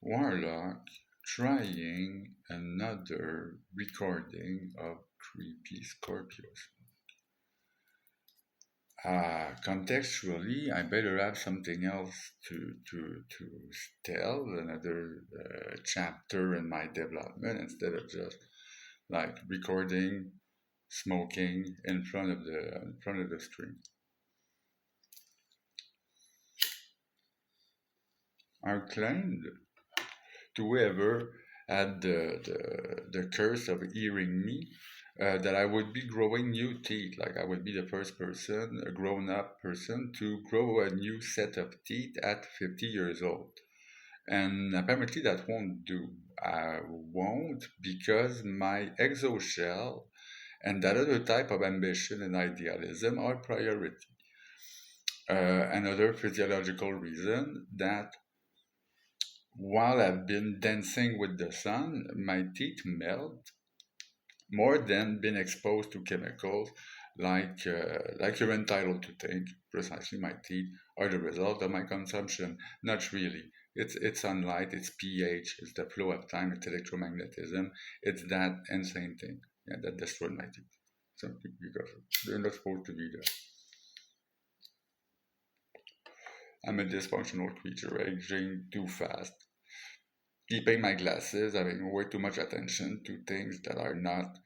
Warlock trying another recording of Creepy Scorpios. Contextually, I better have something else to tell, another chapter in my development instead of just like recording, smoking in front of the screen. I claimed to whoever had the curse of hearing me that I would be growing new teeth. Like I would be the first person, a grown up person, to grow a new set of teeth at 50 years old. And apparently that won't do. I won't because my exoshell and that other type of ambition and idealism are priority. Another physiological reason that while I've been dancing with the sun, my teeth melt more than being exposed to chemicals like you're entitled to think. Precisely, my teeth are the result of my consumption. Not really. It's sunlight, it's pH, it's the flow of time, it's electromagnetism. It's that insane thing, yeah, that destroyed my teeth. Simply because they're not supposed to be there. I'm a dysfunctional creature, aging too fast, keeping my glasses, having way too much attention to things that are not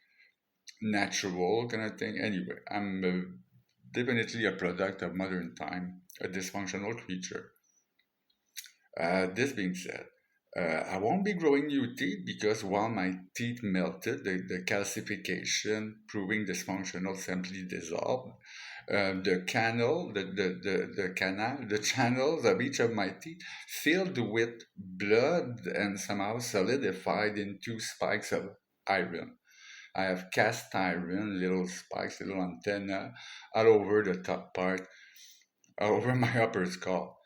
natural kind of thing. Anyway, I'm definitely a product of modern time, a dysfunctional creature. This being said, I won't be growing new teeth because while my teeth melted, the calcification proving dysfunctional simply dissolved. The channels of each of my teeth filled with blood and somehow solidified into spikes of iron. I have cast iron, little spikes, little antenna all over the top part, all over my upper skull.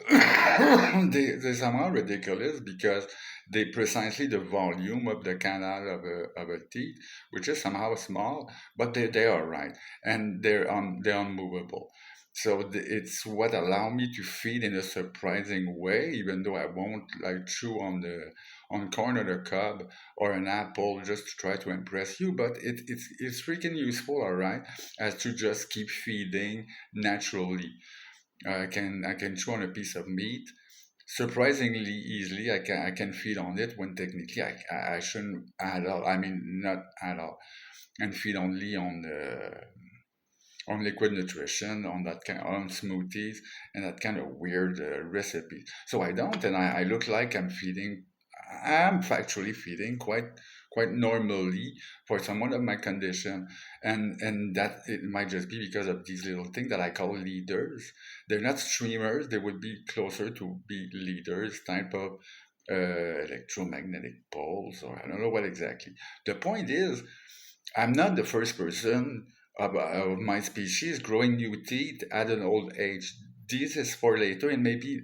They somehow ridiculous because they precisely the volume of the canal of a teeth, which is somehow small, but they are right, and they're unmovable. So it's what allow me to feed in a surprising way, even though I won't like chew on corn or the cob or an apple just to try to impress you. But it's freaking useful, all right, as to just keep feeding naturally. I can chew on a piece of meat surprisingly easily. I can feed on it when technically I shouldn't at all. I mean not at all, and feed only on liquid nutrition, on that kind on smoothies and that kind of weird recipe. So I don't, and I look like I'm feeding. I'm factually feeding quite normally for someone of my condition, and that it might just be because of these little things that I call leaders. They're not streamers; they would be closer to be leaders, type of electromagnetic poles, or I don't know what exactly. The point is, I'm not the first person of my species growing new teeth at an old age. This is for later, and maybe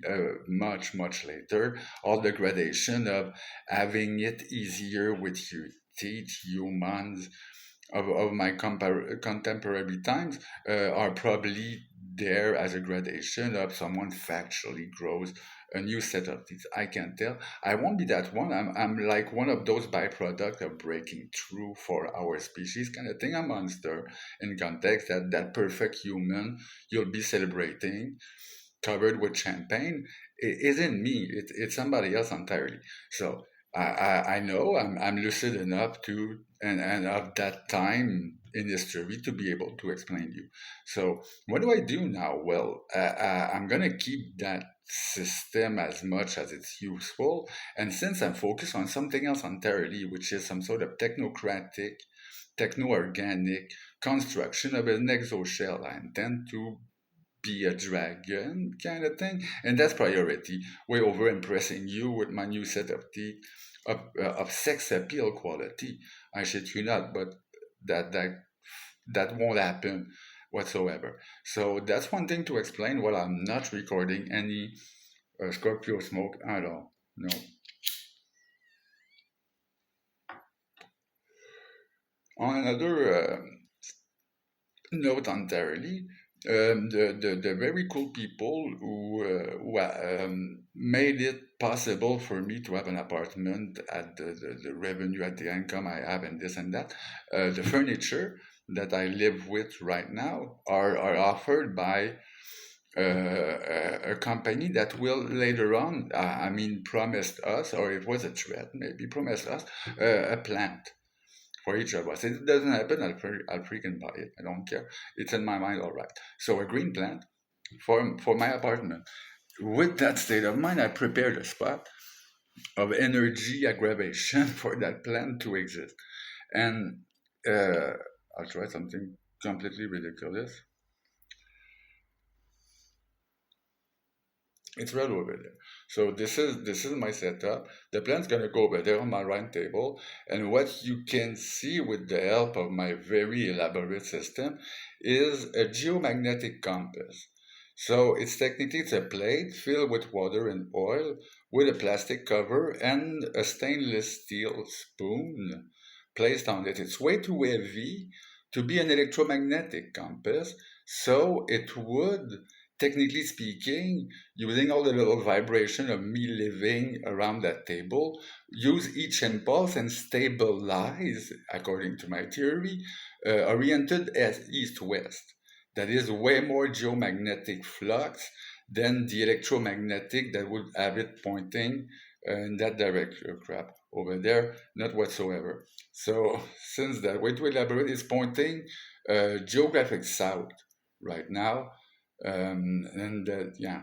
much later, all the gradation of having it easier with your teeth, humans of my contemporary times are probably there as a gradation of someone factually grows a new set of teeth. I can tell. I won't be that one. I'm like one of those byproduct of breaking through for our species kind of thing. A monster in context that perfect human you'll be celebrating covered with champagne isn't me. It's somebody else entirely. So I know I'm lucid enough to and of that time in history to be able to explain you. So what do I do now? Well, I'm gonna keep that system as much as it's useful, and since I'm focused on something else entirely, which is some sort of technocratic, techno-organic construction of an exoshell, I intend to be a dragon kind of thing, and that's priority way over impressing you with my new set of teeth of sex appeal quality. I shit you not, but that that that won't happen whatsoever. So that's one thing to explain. Well, I'm not recording any Scorpio smoke at all. No. On another note entirely, The very cool people who made it possible for me to have an apartment at the revenue, at the income I have, and this and that. The furniture that I live with right now are offered by a company that will later on, I mean, promised us, or it was a threat, maybe promised us a plant for each of us. It doesn't happen, I'll freaking buy it. I don't care. It's in my mind, all right. So a green plant for my apartment. With that state of mind, I prepared a spot of energy aggravation for that plant to exist. And I'll try something completely ridiculous. It's right over there. So this is my setup. The plant's gonna go over there on my round table, and what you can see with the help of my very elaborate system is a geomagnetic compass. So it's a plate filled with water and oil with a plastic cover and a stainless steel spoon placed on it. It's way too heavy to be an electromagnetic compass, so it would, technically speaking, using all the little vibration of me living around that table, use each impulse and stabilize, according to my theory, oriented as east-west. That is way more geomagnetic flux than the electromagnetic that would have it pointing in that direction. Crap, over there, not whatsoever. So, since that way to elaborate is pointing geographic south right now, and yeah,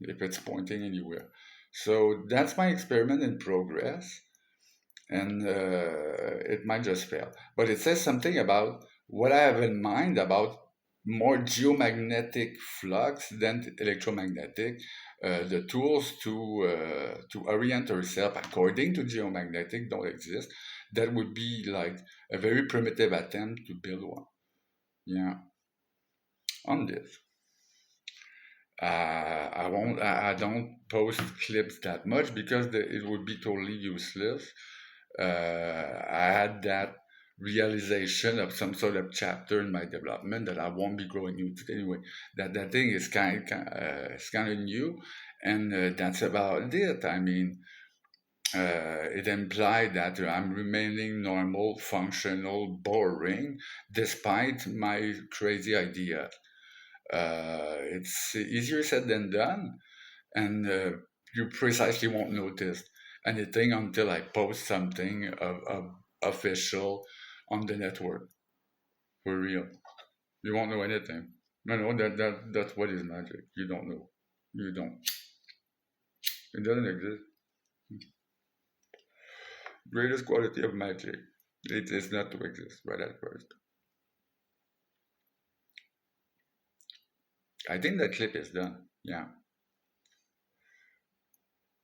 if it's pointing anywhere. So that's my experiment in progress, and it might just fail. But it says something about what I have in mind about more geomagnetic flux than electromagnetic. The tools to orient ourselves according to geomagnetic don't exist. That would be like a very primitive attempt to build one. Yeah, on this. I won't. I don't post clips that much because it would be totally useless. I had that realization of some sort of chapter in my development that I won't be growing into anyway. That thing is kind of new, and that's about it. I mean, it implied that I'm remaining normal, functional, boring, despite my crazy idea. It's easier said than done, and you precisely won't notice anything until I post something of official on the network for real. You won't know anything. No, that's what is magic. You don't know. You don't. It doesn't exist. Greatest quality of magic. It is not to exist right at first. I think that clip is done. Yeah.